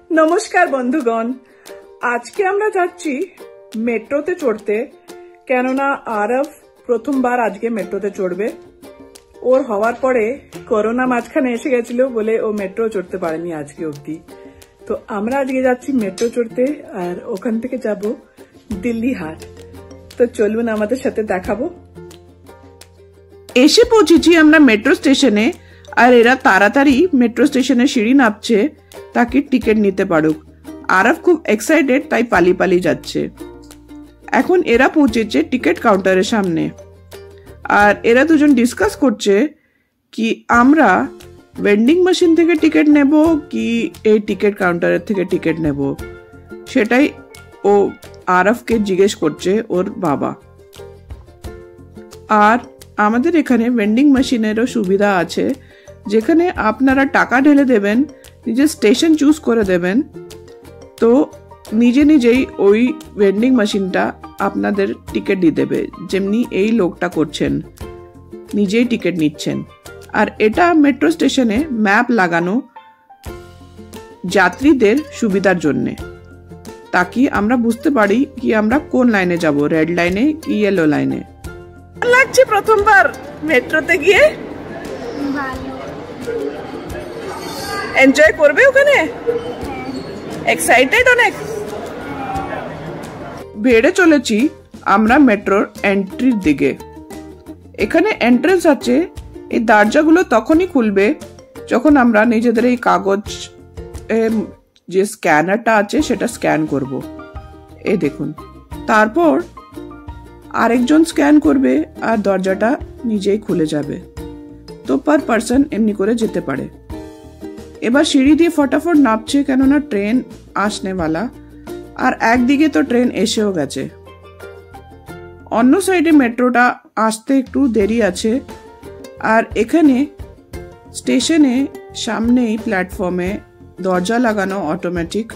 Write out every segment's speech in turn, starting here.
নমস্কার বন্ধুগণ, আজকে আমরা যাচ্ছি মেট্রোতে চড়তে। কেননা আরব প্রথমবার আজকে মেট্রোতে চড়বে। ওর হওয়ার পরে করোনা মাঝখানে এসে গেছিল বলে ও মেট্রো চড়তে পারেনি আজকে অবধি। তো আমরা আজকে যাচ্ছি মেট্রো চড়তে, আর ওখান থেকে যাব দিল্লি হাট। তো চলুন আমাদের সাথে দেখাবো। এসে পৌঁছেছি আমরা মেট্রো স্টেশনে, আর এরা তাড়াতাড়ি মেট্রো স্টেশনে সিঁড়ি নামছে তাকে টিকিট নিতে পারুক। আরব খুব এক্সাইটেড, তাই পালিয়ে পালিয়ে যাচ্ছে। এখন এরা পৌঁছেছে টিকিট কাউন্টারের সামনে, আর এরা দুজন ডিসকাস করছে কি আমরা ভেন্ডিং মেশিন থেকে টিকিট নেব কি এই টিকিট কাউন্টারের থেকে টিকিট নেব। সেটাই ও আরবকে জিজ্ঞেস করছে ওর বাবা। আর আমাদের এখানে ভেন্ডিং মেশিনেরও সুবিধা আছে, যেখানে আপনারা টাকা ঢেলে দেবেন, নিজের স্টেশন চুজ করে দেবেন, তো নিজে নিজেই ওই ভেন্ডিং মেশিনটা আপনাদের টিকিট দিয়ে দেবে। যেমনি এই লোকটা করছেন, নিজেই টিকিট নিচ্ছেন। আর এটা মেট্রো স্টেশনে ম্যাপ লাগানো যাত্রীদের সুবিধার জন্যে, তাকি আমরা বুঝতে পারি কি আমরা কোন লাইনে যাব, রেড লাইনে কি ইয়েলো লাইনে। লাগছে প্রথমবার মেট্রোতে গিয়ে? এনজয় করবে ওখানে? এক্সাইটেড অনেক? বেড়ে চলেছি আমরা মেট্রোর এন্ট্রির দিকে। এখানে এন্ট্রেন্স আছে। এই দরজাগুলো তখনই খুলবে যখন আমরা নিজেদের এই কাগজ যে স্ক্যানারটা আছে সেটা স্ক্যান করব। এই দেখুন, তারপর আরেকজন স্ক্যান করবে আর দরজাটা নিজেই খুলে যাবে। তো পার পার্সন এমনি করে যেতে পারে। এবার সিঁড়ি দিয়ে ফটাফট নামছে, কেননা ট্রেন আসনেওয়ালা, আর একদিকে তো ট্রেন এসেও গেছে। অন্য সাইডে মেট্রোটা আসতে একটু দেরি আছে। আর এখানে স্টেশনে সামনেই প্ল্যাটফর্মে দরজা লাগানো অটোমেটিক,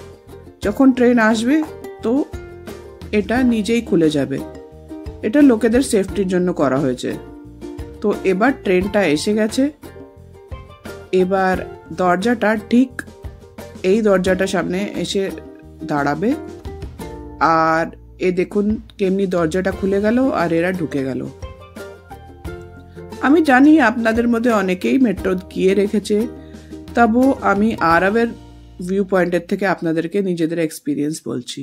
যখন ট্রেন আসবে তো এটা নিজেই খুলে যাবে। এটা লোকেদের সেফটির জন্য করা হয়েছে। তো এবার ট্রেনটা এসে গেছে। এবার দরজাটা ঠিক এই দরজাটা সামনে এসে দাঁড়াবে, আর এ দেখুন কেমনি দরজাটা খুলে গেল আর এরা ঢুকে গেল। আমি জানি আপনাদের মধ্যে অনেকেই মেট্রো গিয়ে রেখেছে, তবু আমি আরবের ভিউ পয়েন্টের থেকে আপনাদেরকে নিজেদের এক্সপিরিয়েন্স বলছি।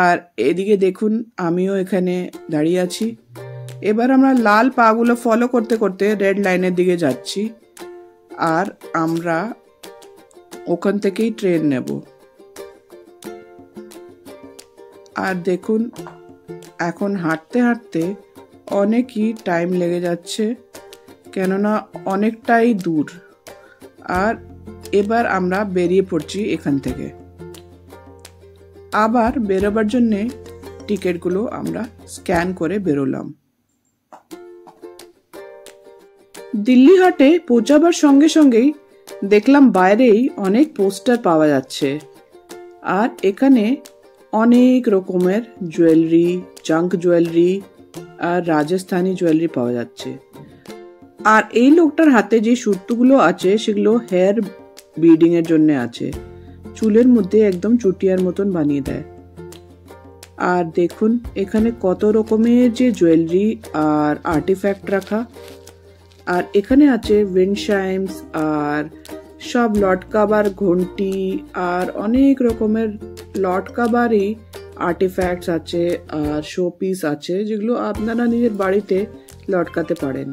আর এদিকে দেখুন আমিও এখানে দাঁড়িয়ে আছি। এবার আমরা লাল পাগুলো ফলো করতে করতে রেড লাইনের দিকে যাচ্ছি, আর আমরা ওখান থেকেই ট্রেন নেব। আর দেখুন এখন হাঁটতে হাঁটতে অনেকই টাইম লেগে যাচ্ছে, কেননা অনেকটাই দূর। আর এবার আমরা বেরিয়ে পড়ছি এখান থেকে। আবার বেরোবার জন্যে টিকিটগুলো আমরা স্ক্যান করে বেরোলাম। দিল্লি হাটে পৌঁছাবার সঙ্গে সঙ্গেই দেখলাম বাইরেই অনেক পোস্টার পাওয়া যাচ্ছে। আর এখানে অনেক রকমের জুয়েলারি, জাঙ্ক জুয়েলারি আর রাজস্থানি জুয়েলারি পাওয়া যাচ্ছে। আর এই লোকটার হাতে যে সুতোগুলো আছে সেগুলো হেয়ার বিডিং এর জন্য আছে, চুলের মধ্যে একদম চুটিয়ার মতন বানিয়ে দেয়। আর দেখুন এখানে কত রকমের যে জুয়েলারি আর আর্টিফ্যাক্ট রাখা। আর এখানে আছে উইন্ডশাইমস আর সব লটকাবার ঘন্টি আর অনেক রকমের লটকাবারই আর্টিফ্যাক্টস আছে আর শো পিস আছে, যেগুলো আপনারা নিজের বাড়িতে লটকাতে পারেন।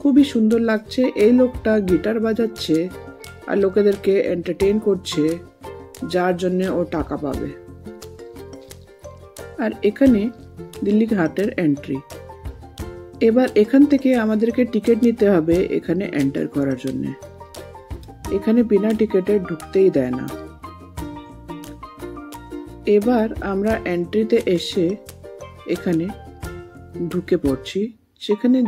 খুবই সুন্দর লাগছে। এই লোকটা গিটার বাজাচ্ছে আর লোকেদেরকে এন্টারটেইন করছে, যার জন্য ও টাকা পাবে। আর এখানে দিল্লি হাটের এন্ট্রি। এবার এখান থেকে আমাদেরকে টিকিট নিতে হবে এখানে এন্টার করার জন্য। এখানে বিনা টিকিটে ঢুকতেই দেয় না। এবার আমরা এন্ট্রিতে এসে এখানে ঢুকে পড়ছি। সেখানে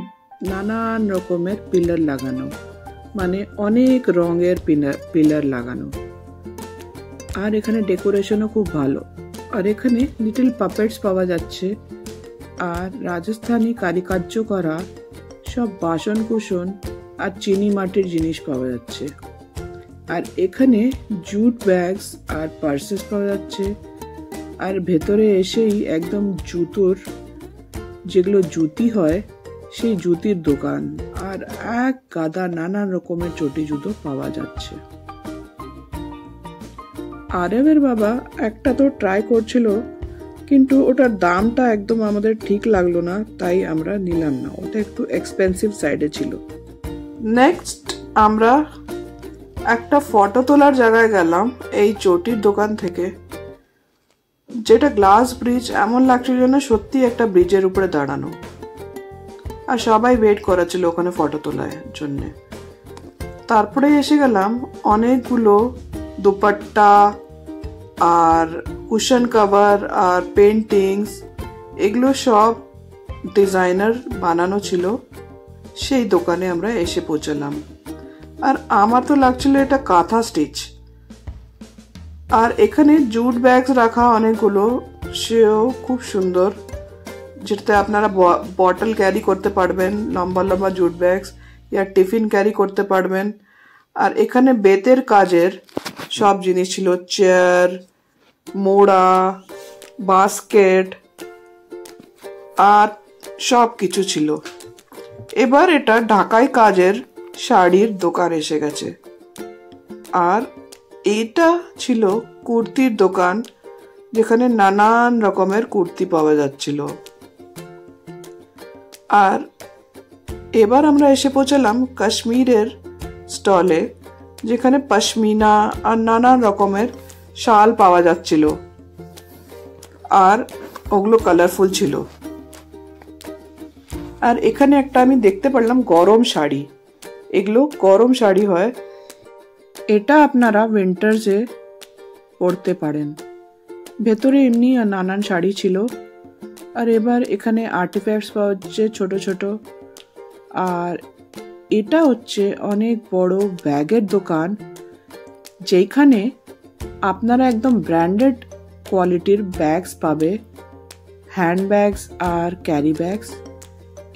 নানান রকমের পিলার লাগানো, মানে অনেক রঙের পিলার লাগানো। আর এখানে ডেকোরেশনও খুব ভালো। আর এখানে লিটল পাপেটস পাওয়া যাচ্ছে, আর রাজস্থানী কারুকার্য করা সব বাসন কুসন আর চিনি মাটির জিনিস পাওয়া যাচ্ছে। আর এখানে জুট ব্যাগস আর পার্সেস পাওয়া যাচ্ছে। আর ভেতরে এসেই একদম জুতোর, যেগুলো জুতি হয় সেই জুতির দোকান, আর এক গাদা নানান রকমের চটি জুতো পাওয়া যাচ্ছে। আরবের বাবা একটা তো ট্রাই করছিল, কিন্তু ওটার দামটা একদম আমাদের ঠিক লাগলো না, তাই আমরা নিলাম না, ওটা একটু এক্সপেন্সিভ সাইডে ছিল। নেক্সট আমরা একটা ফটো তোলার জায়গায় গেলাম এই চটির দোকান থেকে, যেটা গ্লাস ব্রিজ, এমন লাগছিল যেন সত্যি একটা ব্রিজের উপরে দাঁড়ানো। আর সবাই ওয়েট করাছিল ওখানে ফটো তোলার জন্য। তারপরে এসে গেলাম অনেকগুলো দুপাট্টা আর কুশন কভার আর পেন্টিংস, এগুলো সব ডিজাইনার বানানো ছিল, সেই দোকানে আমরা এসে পৌঁছালাম। আর আমার তো লাগছিল এটা কাঁথা স্টিচ। আর এখানে জুট ব্যাগস রাখা অনেকগুলো, সেও খুব সুন্দর, যেটাতে আপনারা বটল ক্যারি করতে পারবেন, লম্বা লম্বা জুট ব্যাগস, ইয়া টিফিন ক্যারি করতে পারবেন। আর এখানে বেতের কাজের সব জিনিস ছিল, চেয়ার, মোড়া, বাস্কেট আর সব কিছু ছিল। এবার এটা ঢাকাই কাজের শাড়ির দোকান এসে গেছে। আর এটা ছিল কুর্তির দোকান, যেখানে নানান রকমের কুর্তি পাওয়া যাচ্ছিল। আর এবার আমরা এসে পৌঁছালাম কাশ্মীরের স্টলে, যেখানে পশমিনা আর নানান রকমের শাল পাওয়া যাচ্ছিল, আর ওগুলো কালারফুল ছিল। আর এখানে একটা আমি দেখতে পারলাম গরম শাড়ি, এগুলো গরম শাড়ি হয়, এটা আপনারা উইন্টার্সে পরতে পারেন। ভেতরে এমনি নানান শাড়ি ছিল। আর এবার এখানে আর্টিফ্যাক্টস পাওয়া যাচ্ছে ছোট ছোট। আর এটা হচ্ছে অনেক বড় ব্যাগের দোকান, যেখানে আপনারা একদম ব্র্যান্ডেড কোয়ালিটির ব্যাগস পাবে, হ্যান্ড ব্যাগস আর ক্যারি ব্যাগস।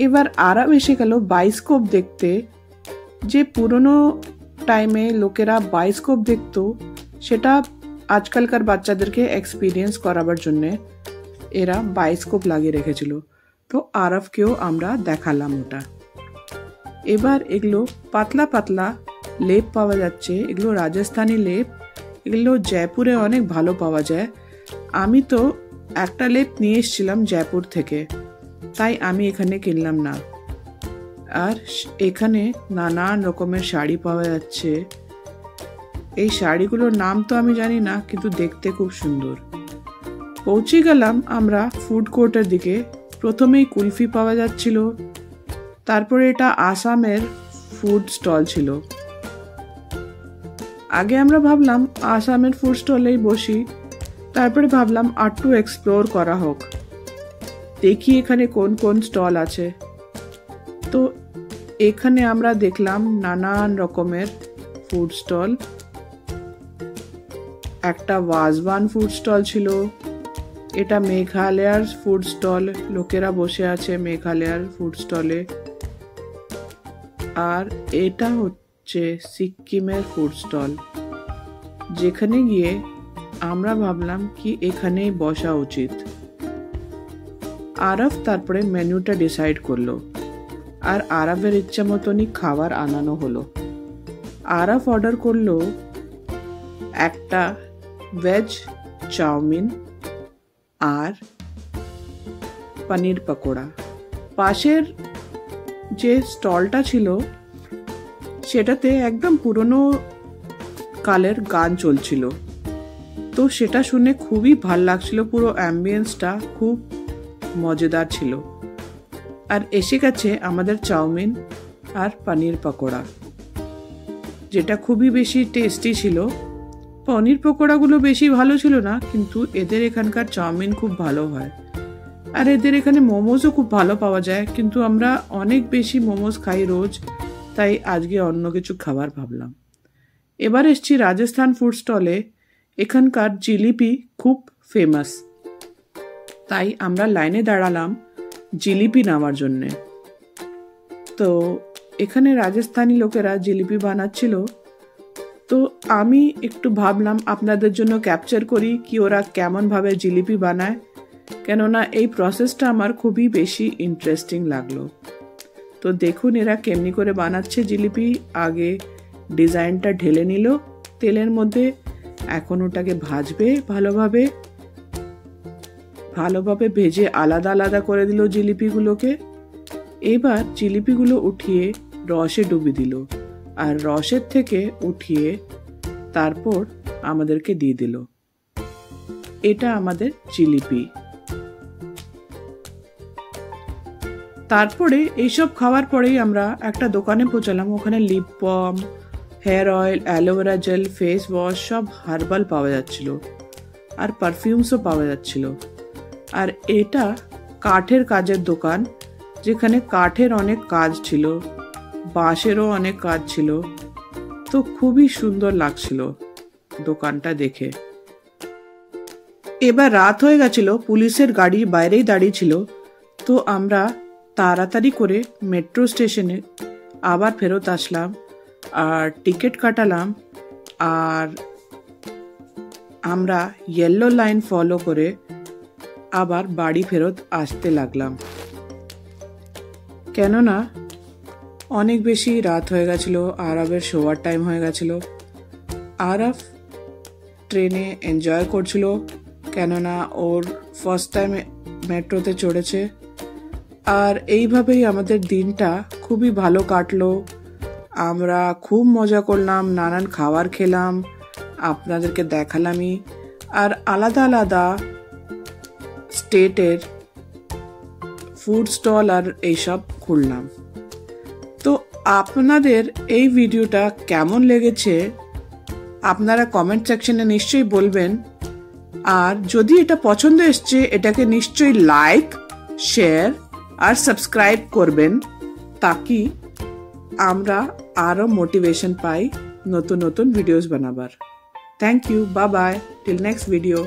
এবার আরাম এসে গেল বাইস্কোপ দেখতে, যে পুরনো টাইমে লোকেরা বাইস্কোপ দেখতো, সেটা আজকালকার বাচ্চাদেরকে এক্সপিরিয়েন্স করাবার জন্যে এরা বাইস্কোপ লাগিয়ে রেখেছিল। তো আরবকেও আমরা দেখালাম ওটা। এবার এগুলো পাতলা পাতলা লেপ পাওয়া যাচ্ছে, এগুলো রাজস্থানি লেপ, এগুলো জয়পুরে অনেক ভালো পাওয়া যায়। আমি তো একটা লেপ নিয়ে এসেছিলাম জয়পুর থেকে, তাই আমি এখানে কিনলাম না। আর এখানে নানান রকমের শাড়ি পাওয়া যাচ্ছে। এই শাড়িগুলোর নাম তো আমি জানি না, কিন্তু দেখতে খুব সুন্দর। পৌঁছে গেলাম আমরা ফুড কোর্টের দিকে। প্রথমেই কুলফি পাওয়া যাচ্ছিল, তারপরে এটা আসামের ফুড স্টল ছিল। আগে আমরা ভাবলাম আসামের ফুড স্টলেই বসি, তারপরে ভাবলাম আরটু এক্সপ্লোর করা হোক, দেখি এখানে কোন কোন স্টল আছে। তো এখানে আমরা দেখলাম নানান রকমের ফুড স্টল। একটা ওয়াজওয়ান ফুড স্টল ছিল, এটা মেঘালয়ার ফুড স্টল, লোকেরা বসে আছে মেঘালয়ার ফুড স্টলে। আর এটা হচ্ছে সিকিমের ফুড স্টল, যেখানে গিয়ে আমরা ভাবলাম কি এখানেই বসা উচিত। আরব তারপরে মেনুটা ডিসাইড করলো, আর আরবের ইচ্ছা মতনই খাবার আনানো হলো। আরব অর্ডার করলো একটা ভেজ চাউমিন আর পনির পকোড়া। পাশের যে স্টলটা ছিল সেটাতে একদম পুরনো কালের গান চলছিল, তো সেটা শুনে খুবই ভাল লাগছিল, পুরো অ্যাম্বিয়েন্সটা খুব মজাদার ছিল। আর এসে গেছে আমাদের চাউমিন আর পনির পকোড়া, যেটা খুবই বেশি টেস্টি ছিল। পনির পকোড়াগুলো বেশি ভালো ছিল না, কিন্তু এদের এখানকার চাউমিন খুব ভালো হয়। আর এদের এখানে মোমোজও খুব ভালো পাওয়া যায়, কিন্তু আমরা অনেক বেশি মোমোজ খাই রোজ, তাই আজকে অন্য কিছু খাবার ভাবলাম। এবার এসছি রাজস্থান ফুড স্টলে। এখানকার জিলিপি খুব ফেমাস, তাই আমরা লাইনে দাঁড়ালাম জিলিপি নেওয়ার জন্যে। তো এখানে রাজস্থানী লোকেরা জিলিপি বানাচ্ছিল, তো আমি একটু ভাবলাম আপনাদের জন্য ক্যাপচার করি কি ওরা কেমনভাবে জিলিপি বানায়, কেননা এই প্রসেসটা আমার খুবই বেশি ইন্টারেস্টিং লাগলো। তো দেখুন এরা কেমনি করে বানাচ্ছে জিলিপি। আগে ডিজাইনটা ঢেলে নিল তেলের মধ্যে, এখন ওটাকে ভাজবে ভালোভাবে ভেজে আলাদা আলাদা করে দিল জিলিপিগুলোকে। এবার জিলিপিগুলো উঠিয়ে রসে ডুবিয়ে দিল, আর রসের থেকে উঠিয়ে তারপর আমাদেরকে দিয়ে দিল। এটা আমাদের জিলিপি। তারপরে এইসব খাওয়ার পরেই আমরা একটা দোকানে পৌঁছালাম। ওখানে lip balm, hair oil, aloe vera gel, face wash সব হার্বাল পাওয়া যাচ্ছিল, আর পারফিউমসও পাওয়া যাচ্ছিল। আর এটা কাঠের কাজের দোকান, যেখানে কাঠের অনেক কাজ ছিল, বাঁশেরও অনেক কাজ ছিল। তো খুবই সুন্দর লাগছিল দোকানটা দেখে। এবার রাত হয়ে গেছিল, পুলিশের গাড়ি বাইরেই দাঁড়িয়ে ছিল। তো আমরা তাড়াতাড়ি করে মেট্রো স্টেশনে আবার ফেরত আসলাম, আর টিকিট কাটালাম, আর আমরা ইয়েলো লাইন ফলো করে আবার বাড়ি ফেরত আসতে লাগলাম, কেননা অনেক বেশি রাত হয়ে গেছিল। আরবের শোয়ার টাইম হয়ে গেছিল। আরব ট্রেনে এনজয় করছিল, কেননা ওর ফার্স্ট টাইম মেট্রোতে চড়েছে। আর এইভাবেই আমাদের দিনটা খুবই ভালো কাটলো। আমরা খুব মজা করলাম, নানান খাবার খেলাম, আপনাদেরকে দেখালামই। আর আলাদা আলাদা স্টেটের ফুড স্টল আর এইসব খুললাম। তো আপনাদের এই ভিডিওটা কেমন লেগেছে আপনারা কমেন্ট সেকশনে নিশ্চয়ই বলবেন। আর যদি এটা পছন্দ এসছে, এটাকে নিশ্চয়ই লাইক, শেয়ার আর সাবস্ক্রাইব করবেন, তাকি আমরা আরো মোটিভেশন পাই নতুন নতুন ভিডিওস বানাবার। Thank you, bye bye, till next video.